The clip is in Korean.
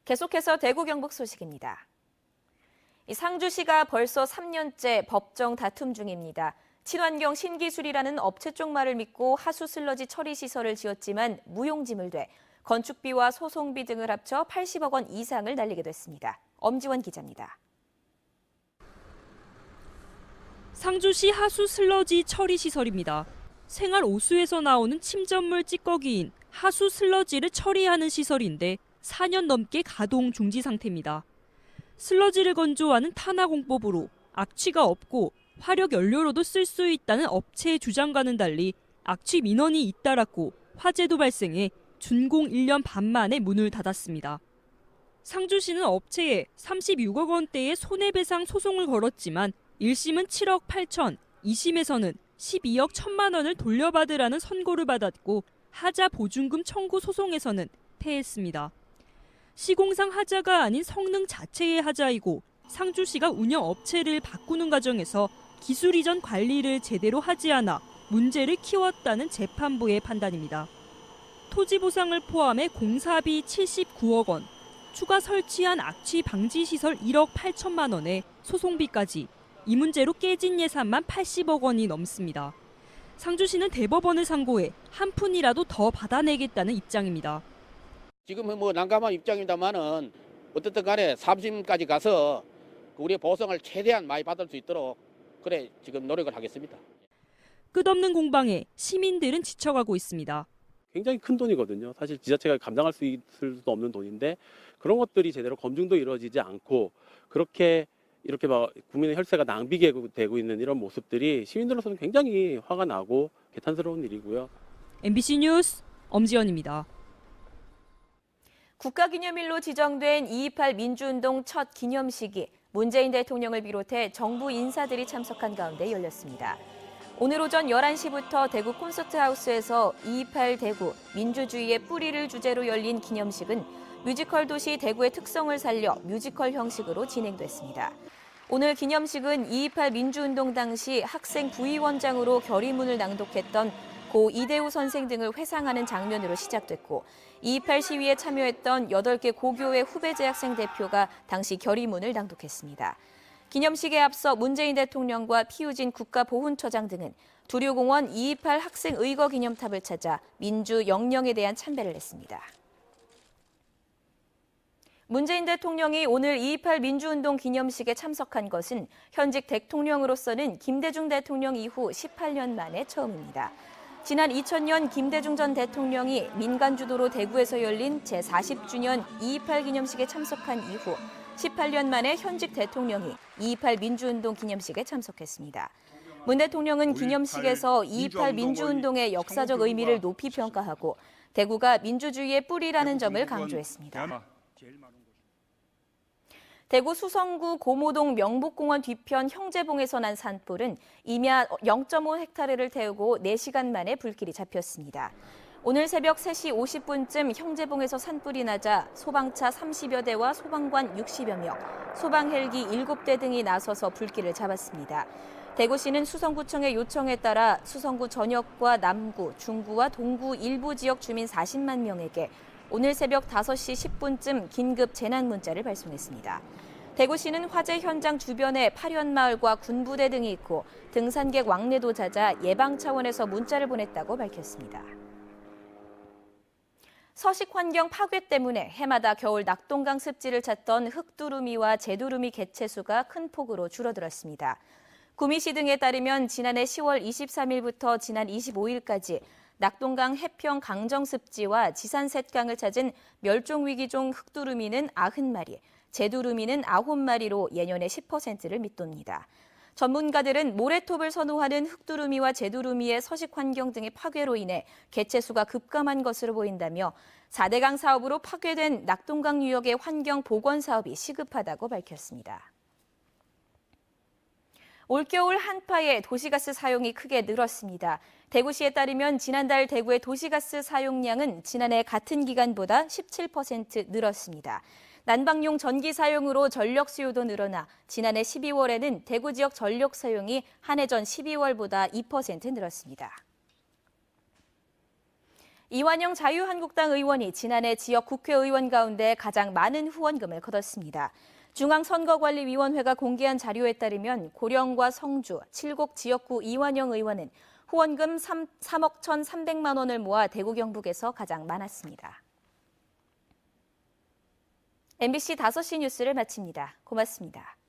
계속해서 대구 경북 소식입니다. 상주시가 벌써 3년째 법정 다툼 중입니다. 친환경 신기술이라는 업체 쪽 말을 믿고 하수 슬러지 처리 시설을 지었지만 무용지물돼 건축비와 소송비 등을 합쳐 80억 원 이상을 날리게 됐습니다. 엄지원 기자입니다. 상주시 하수 슬러지 처리 시설입니다. 생활 오수에서 나오는 침전물 찌꺼기인 하수 슬러지를 처리하는 시설인데 4년 넘게 가동 중지 상태입니다. 슬러지를 건조하는 탄화공법으로 악취가 없고 화력 연료로도 쓸 수 있다는 업체의 주장과는 달리 악취 민원이 잇따랐고 화재도 발생해 준공 1년 반 만에 문을 닫았습니다. 상주시는 업체에 36억 원대의 손해배상 소송을 걸었지만 1심은 7억 8천, 2심에서는 12억 1천만 원을 돌려받으라는 선고를 받았고 하자 보증금 청구 소송에서는 패했습니다. 시공상 하자가 아닌 성능 자체의 하자이고 상주시가 운영 업체를 바꾸는 과정에서 기술 이전 관리를 제대로 하지 않아 문제를 키웠다는 재판부의 판단입니다. 토지 보상을 포함해 공사비 79억 원, 추가 설치한 악취 방지 시설 1억 8천만 원에 소송비까지 이 문제로 깨진 예산만 80억 원이 넘습니다. 상주시는 대법원을 상고해 한 푼이라도 더 받아내겠다는 입장입니다. 지금은 뭐 난감한 입장입니다만은 어쨌든 간에 3심까지 가서 우리의 보상을 최대한 많이 받을 수 있도록 그래 지금 노력을 하겠습니다. 끝없는 공방에 시민들은 지쳐가고 있습니다. 굉장히 큰 돈이거든요. 사실 지자체가 감당할 수 있을 수도 없는 돈인데 그런 것들이 제대로 검증도 이루어지지 않고 이렇게 막 국민의 혈세가 낭비되고 있는 이런 모습들이 시민들로서는 굉장히 화가 나고 개탄스러운 일이고요. MBC 뉴스 엄지연입니다. 국가기념일로 지정된 2.28 민주운동 첫 기념식이 문재인 대통령을 비롯해 정부 인사들이 참석한 가운데 열렸습니다. 오늘 오전 11시부터 대구 콘서트하우스에서 2.28 대구 민주주의의 뿌리를 주제로 열린 기념식은 뮤지컬 도시 대구의 특성을 살려 뮤지컬 형식으로 진행됐습니다. 오늘 기념식은 2.28 민주운동 당시 학생 부위원장으로 결의문을 낭독했던 고 이대우 선생 등을 회상하는 장면으로 시작됐고 2.28 시위에 참여했던 8개 고교의 후배 재학생 대표가 당시 결의문을 낭독했습니다. 기념식에 앞서 문재인 대통령과 피우진 국가보훈처장 등은 두류공원 2.28 학생 의거 기념탑을 찾아 민주 영령에 대한 참배를 했습니다. 문재인 대통령이 오늘 2.28 민주운동 기념식에 참석한 것은 현직 대통령으로서는 김대중 대통령 이후 18년 만에 처음입니다. 지난 2000년 김대중 전 대통령이 민간 주도로 대구에서 열린 제40주년 2.28 기념식에 참석한 이후 18년 만에 현직 대통령이 2.28 민주운동 기념식에 참석했습니다. 문 대통령은 기념식에서 2.28 민주운동의 역사적 의미를 높이 평가하고 대구가 민주주의의 뿌리라는 점을 강조했습니다. 대구 수성구 고모동 명복공원 뒤편 형제봉에서 난 산불은 임야 0.5헥타르를 태우고 4시간 만에 불길이 잡혔습니다. 오늘 새벽 3시 50분쯤 형제봉에서 산불이 나자 소방차 30여 대와 소방관 60여 명, 소방 헬기 7대 등이 나서서 불길을 잡았습니다. 대구시는 수성구청의 요청에 따라 수성구 전역과 남구, 중구와 동구 일부 지역 주민 40만 명에게 오늘 새벽 5시 10분쯤 긴급 재난 문자를 발송했습니다. 대구시는 화재 현장 주변에 파련마을과 군부대 등이 있고 등산객 왕래도 잦아 예방 차원에서 문자를 보냈다고 밝혔습니다. 서식 환경 파괴 때문에 해마다 겨울 낙동강 습지를 찾던 흑두루미와 제두루미 개체수가 큰 폭으로 줄어들었습니다. 구미시 등에 따르면 지난해 10월 23일부터 지난 25일까지 낙동강 해평 강정습지와 지산셋강을 찾은 멸종위기종 흑두루미는 90마리, 제두루미는 9마리로 예년의 10%를 밑돕니다. 전문가들은 모래톱을 선호하는 흑두루미와 제두루미의 서식 환경 등의 파괴로 인해 개체수가 급감한 것으로 보인다며 4대강 사업으로 파괴된 낙동강 유역의 환경 복원 사업이 시급하다고 밝혔습니다. 올겨울 한파에 도시가스 사용이 크게 늘었습니다. 대구시에 따르면 지난달 대구의 도시가스 사용량은 지난해 같은 기간보다 17% 늘었습니다. 난방용 전기 사용으로 전력 수요도 늘어나 지난해 12월에는 대구 지역 전력 사용이 한 해 전 12월보다 2% 늘었습니다. 이완영 자유한국당 의원이 지난해 지역 국회의원 가운데 가장 많은 후원금을 거뒀습니다. 중앙선거관리위원회가 공개한 자료에 따르면 고령과 성주, 칠곡 지역구 이완영 의원은 후원금 3억 1,300만 원을 모아 대구 경북에서 가장 많았습니다. MBC 5시 뉴스를 마칩니다. 고맙습니다.